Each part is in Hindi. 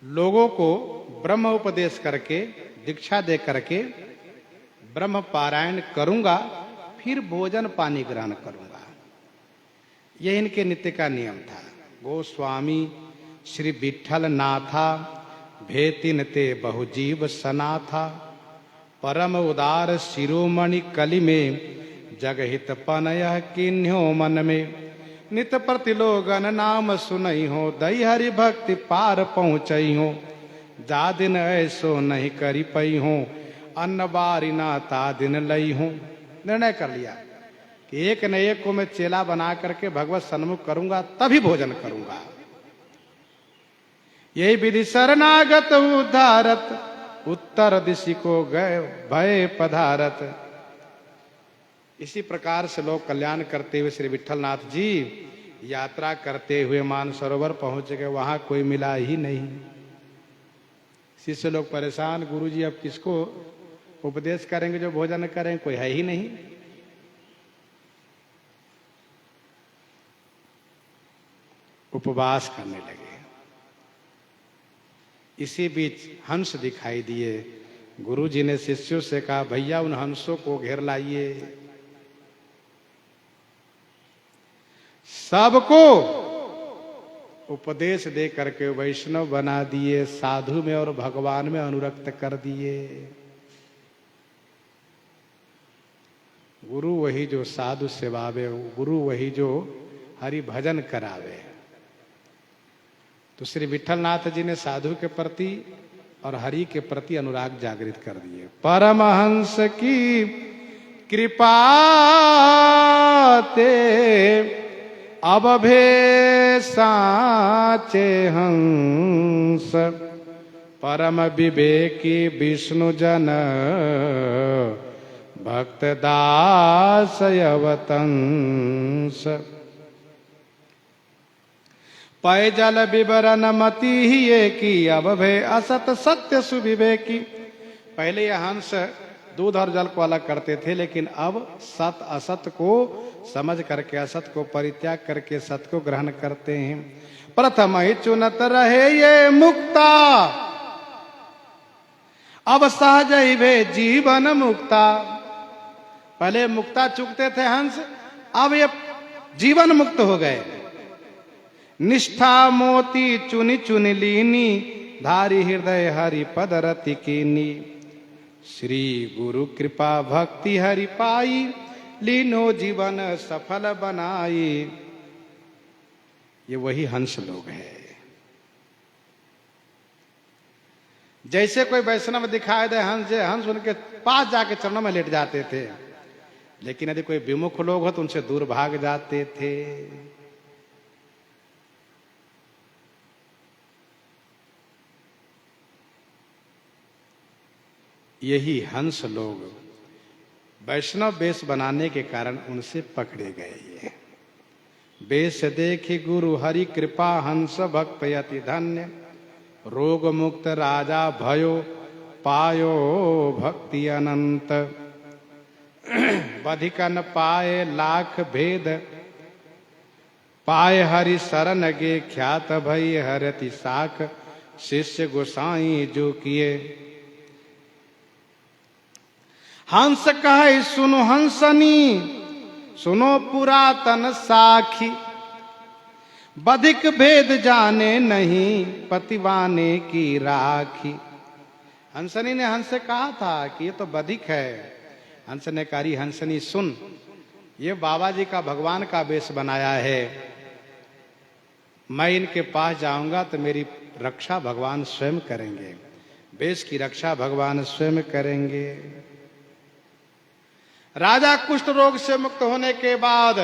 लोगों को ब्रह्म उपदेश करके, दीक्षा दे करके ब्रह्म पारायण करूंगा, फिर भोजन पानी ग्रहण करूंगा। यह इनके नित्य का नियम था। गोस्वामी श्री विठ्ठल नाथा भेतिन ते बहुजीव सनाथा, परम उदार शिरोमणि कलि में जगहित पनय किन्ह्यो मन में, नित प्रतिलोगन नाम सुनई हो, दई हरि भक्ति पार पहुँचई हो, जा दिन ऐसो नहीं करी पई हो, अन्न बारी ना ता दिन लई हो। निर्णय कर लिया कि एक न एक को मैं चेला बना करके भगवत सन्मुख करूंगा, तभी भोजन करूंगा। यही विधि शरणागत उद्धारत, उत्तर दिशि को गए भय पधारत। इसी प्रकार से लोग कल्याण करते हुए श्री विठ्ठलनाथ जी यात्रा करते हुए मानसरोवर पहुंच गए। वहां कोई मिला ही नहीं। शिष्य लोग परेशान, गुरुजी अब किसको उपदेश करेंगे जो भोजन करेंगे, कोई है ही नहीं। उपवास करने लगे। इसी बीच हंस दिखाई दिए। गुरुजी ने शिष्यों से कहा, भैया उन हंसों को घेर लाइए। सबको उपदेश दे करके वैष्णव बना दिए, साधु में और भगवान में अनुरक्त कर दिए। गुरु वही जो साधु सेवावे, गुरु वही जो हरि भजन करावे। तो श्री विठ्ठलनाथ जी ने साधु के प्रति और हरि के प्रति अनुराग जागृत कर दिए। परमहंस की कृपा ते अब भे साचे हंस, परम विवेकी विष्णु जन भक्त दास अवतंस, पय जल विवरण मति ही ये की, अब भे असत सत्य सुविवेकी। पहले यह हंस दूध और जल को अलग करते थे, लेकिन अब सत असत को समझ करके असत को परित्याग करके सत को ग्रहण करते हैं। प्रथम ही चुनत रहे ये मुक्ता, अब सहज ही वे जीवन मुक्ता। पहले मुक्ता चुकते थे हंस, अब ये जीवन मुक्त हो गए। निष्ठा मोती चुनी चुनी लीनी, धारी हृदय हरि पद रति कीनी। श्री गुरु कृपा भक्ति हरि पाई, लीनो जीवन सफल बनाई। ये वही हंस लोग हैं। जैसे कोई वैष्णव दिखाई दे हंस उनके पास जाके चरणों में लेट जाते थे, लेकिन यदि कोई विमुख लोग हो तो उनसे दूर भाग जाते थे। यही हंस लोग वैष्णव वेश बनाने के कारण उनसे पकड़े गए। वेश देखी गुरु हरि कृपा, हंस भक्त यति धन्य, रोग मुक्त राजा भयो, पायो भक्ति अनंत। बधिकन पाए लाख भेद, पाए हरि शरण गे, ख्यात भई हरति साख, शिष्य गोसाई जो किए। हंस कहे सुनो हंसनी, सुनो पुरातन साखी, बधिक भेद जाने नहीं, पतिवाने की राखी। हंसनी ने हंस से कहा था कि ये तो बधिक है। हंस ने कहा, हंसनी सुन, ये बाबा जी का भगवान का वेश बनाया है। मैं इनके पास जाऊंगा तो मेरी रक्षा भगवान स्वयं करेंगे, वेश की रक्षा भगवान स्वयं करेंगे। राजा कुष्ठ रोग से मुक्त होने के बाद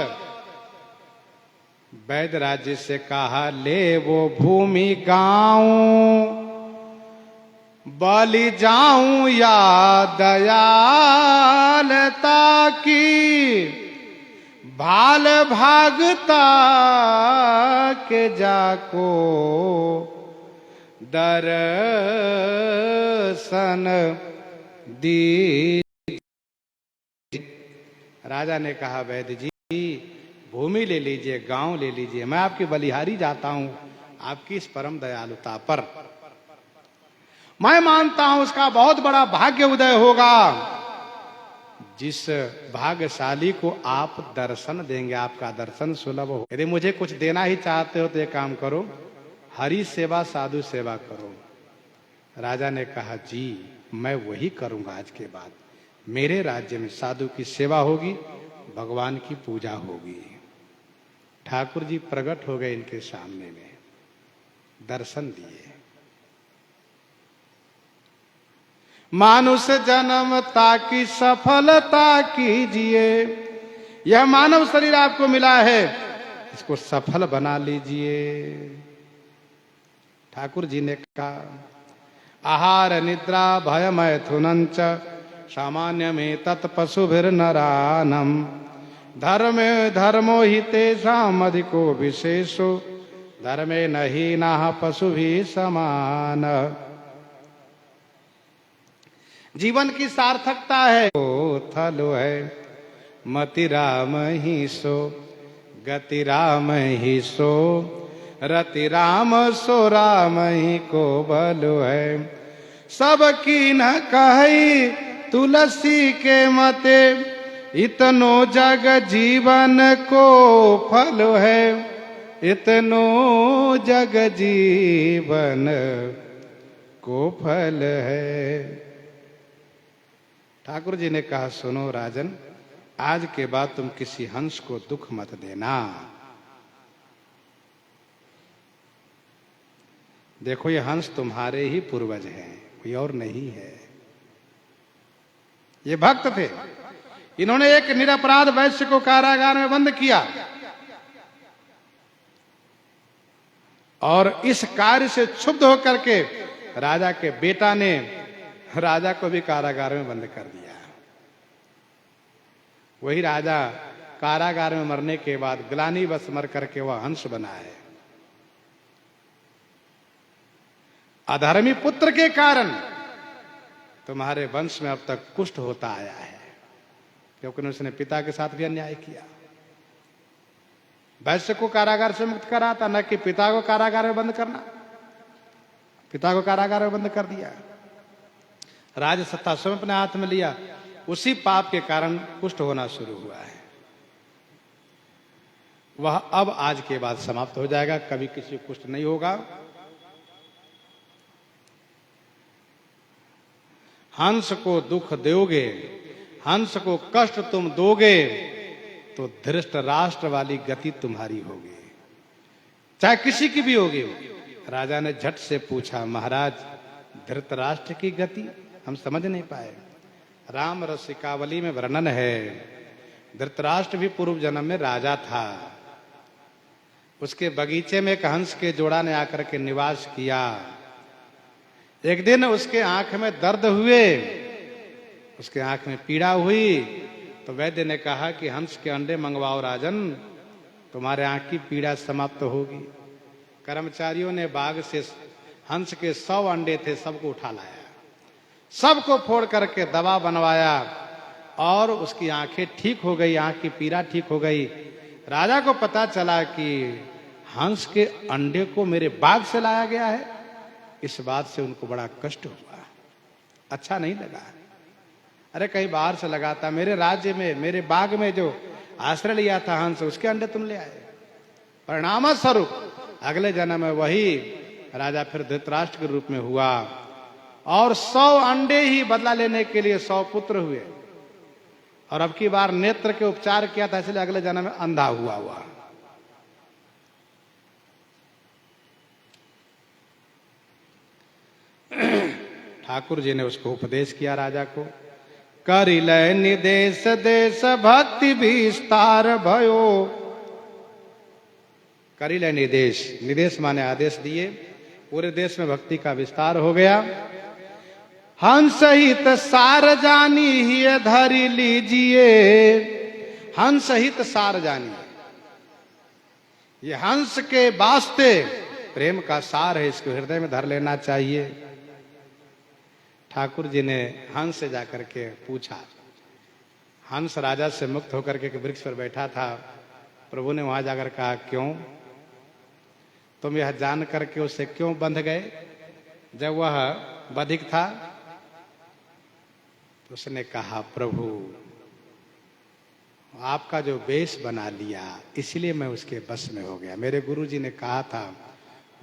वैद्य राज्य से कहा, ले वो भूमि गांव, बलि जाऊं या दयालता की, भाल भागता के जाको दर्शन दी। राजा ने कहा, वैद्य जी भूमि ले लीजिए, गांव ले लीजिए, मैं आपकी बलिहारी जाता हूं आपकी इस परम दयालुता पर। मैं मानता हूं उसका बहुत बड़ा भाग्य उदय होगा जिस भाग्यशाली को आप दर्शन देंगे, आपका दर्शन सुलभ हो। यदि मुझे कुछ देना ही चाहते हो तो एक काम करो, हरि सेवा साधु सेवा करो। राजा ने कहा जी मैं वही करूंगा, आज के बाद मेरे राज्य में साधु की सेवा होगी, भगवान की पूजा होगी। ठाकुर जी प्रकट हो गए इनके सामने में, दर्शन दिए। मानुष जन्म ताकि सफलता कीजिए, यह मानव शरीर आपको मिला है, इसको सफल बना लीजिए। ठाकुर जी ने कहा आहार निद्रा भय मैथुनंच सामान्य में तत्पशुभिर नरानम धर्मे धर्मो ही तेषाम अधिको विशेषो धर्मे नहीं नाह पशु भी समान। जीवन की सार्थकता है थलो है मति राम ही सो गति राम ही सो रति राम सो राम ही को बलो है। सब की न कही तुलसी के मते इतनो जग जीवन को फल है, इतनो जग जीवन को फल है। ठाकुर जी ने कहा सुनो राजन, आज के बाद तुम किसी हंस को दुख मत देना। देखो ये हंस तुम्हारे ही पूर्वज हैं, कोई और नहीं है। ये भक्त थे, इन्होंने एक निरपराध वैश्य को कारागार में बंद किया और इस कार्य से क्षुब्ध होकर के राजा के बेटा ने राजा को भी कारागार में बंद कर दिया। वही राजा कारागार में मरने के बाद ग्लानिवश मर करके वह हंस बना है। अधर्मी पुत्र के कारण तुम्हारे वंश में अब तक कुष्ठ होता आया है, क्योंकि उसने पिता के साथ भी अन्याय किया। वैश्य को कारागार से मुक्त करा था, न कि पिता को कारागार में बंद करना। पिता को कारागार में बंद कर दिया, राज सत्ता स्वयं अपने हाथ में लिया। उसी पाप के कारण कुष्ठ होना शुरू हुआ है। वह अब आज के बाद समाप्त हो जाएगा, कभी किसी को कुष्ठ नहीं होगा। हंस को दुख दोगे, हंस को कष्ट तुम दोगे तो धृतराष्ट्र वाली गति तुम्हारी होगी, चाहे किसी की भी होगी। राजा ने झट से पूछा महाराज धृतराष्ट्र की गति हम समझ नहीं पाए। राम रसिकावली में वर्णन है, धृतराष्ट्र भी पूर्व जन्म में राजा था। उसके बगीचे में एक हंस के जोड़ा ने आकर के निवास किया। एक दिन उसके आंख में दर्द हुए, उसके आंख में पीड़ा हुई, तो वैद्य ने कहा कि हंस के अंडे मंगवाओ राजन, तुम्हारे आंख की पीड़ा समाप्त होगी। कर्मचारियों ने बाग से हंस के 100 अंडे थे, सबको उठा लाया, सबको फोड़ करके दवा बनवाया और उसकी आंखें ठीक हो गई, आंख की पीड़ा ठीक हो गई। राजा को पता चला कि हंस के अंडे को मेरे बाग से लाया गया है। इस बात से उनको बड़ा कष्ट हुआ, अच्छा नहीं लगा। अरे कहीं बाहर से लगाता, मेरे राज्य में मेरे बाग में जो आश्रय लिया था हंस, उसके अंडे तुम ले आए। परिणाम स्वरूप अगले जन्म में वही राजा फिर धृतराष्ट्र के रूप में हुआ और 100 अंडे ही बदला लेने के लिए 100 पुत्र हुए। और अब की बार नेत्र के उपचार किया था, इसलिए अगले जन्म में अंधा हुआ। ठाकुर जी ने उसको उपदेश किया राजा को, करिले निदेश देश भक्ति विस्तार भयो। करिले निदेश, निदेश माने आदेश दिए, पूरे देश में भक्ति का विस्तार हो गया। हंस हित सार जानी ही धरि लीजिए। हंस हित सार जानी, ये हंस के वास्ते प्रेम का सार है, इसको हृदय में धर लेना चाहिए। ठाकुर जी ने हंस से जाकर के पूछा, हंस राजा से मुक्त होकर के वृक्ष पर बैठा था। प्रभु ने वहां जाकर कहा क्यों, तुम यह जान करके उसे क्यों बंध गए? जब वह बधिक था, तो उसने कहा प्रभु आपका जो वेश बना लिया इसलिए मैं उसके बस में हो गया। मेरे गुरुजी ने कहा था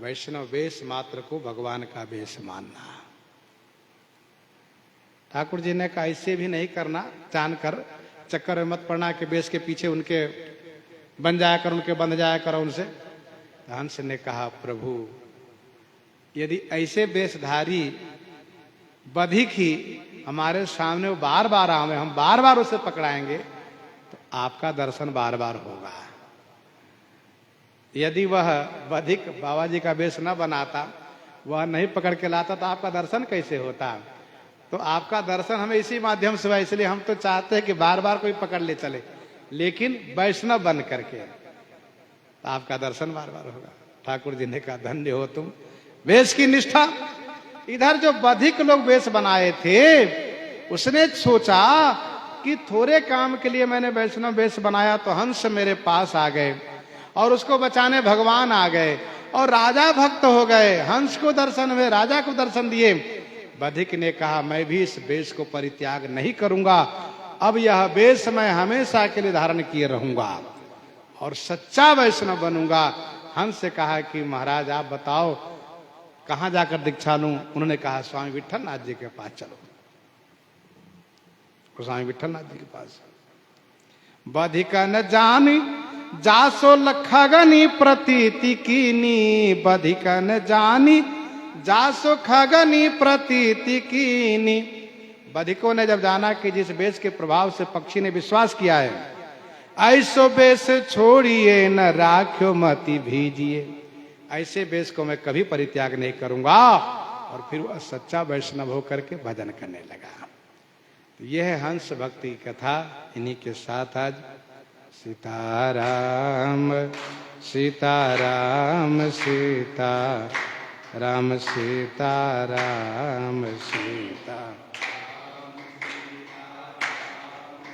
वैष्णव वेश मात्र को भगवान का वेश मानना। ठाकुर जी ने कहा इससे भी नहीं करना, जानकर चक्कर में मत पड़ना कि वेश के पीछे उनके बन जाया कर, उनके बंध जाया करो उनसे। हंस ने कहा प्रभु यदि ऐसे वेशधारी बधिक ही हमारे सामने वो बार बार आवे, हम बार बार उसे पकड़ाएंगे तो आपका दर्शन बार बार होगा। यदि वह बधिक बाबा जी का वेश न बनाता, वह नहीं पकड़ के लाता तो आपका दर्शन कैसे होता? तो आपका दर्शन हमें इसी माध्यम से हुआ, इसलिए हम तो चाहते हैं कि बार बार कोई पकड़ ले चले, लेकिन वैष्णव बन करके, तो आपका दर्शन बार बार होगा। ठाकुर जी ने कहा धन्य हो तुम, वेश की निष्ठा। इधर जो बधिक लोग वेश बनाए थे उसने सोचा कि थोड़े काम के लिए मैंने वैष्णव वेश बनाया तो हंस मेरे पास आ गए और उसको बचाने भगवान आ गए और राजा भक्त हो गए। हंस को दर्शन हुए, राजा को दर्शन दिए। बधिक ने कहा मैं भी इस वेश को परित्याग नहीं करूंगा, अब यह वेश मैं हमेशा के लिए धारण किए रहूंगा और सच्चा वैष्णव बनूंगा। हंस से कहा कि महाराज आप बताओ कहां जाकर दीक्षा लूं? उन्होंने कहा स्वामी विट्ठल नाथ जी के पास चलो। स्वामी विट्ठल नाथ जी के पास। बधिक न जानी जासो लखगनी प्रतीति कीनी, बधिक न जानी जासो खगनी प्रतीति कीनी। बधिकों ने जब जाना कि जिस वेश के प्रभाव से पक्षी ने विश्वास किया है, ऐसो वेश छोड़िए न राख्यो मति भीजिए, ऐसे वेश को मैं कभी परित्याग नहीं करूंगा। और फिर वह सच्चा वैष्णव होकर के भजन करने लगा। तो यह है हंस भक्ति की कथा। इन्हीं के साथ आज सीताराम सीताराम सीताराम सीताराम सीता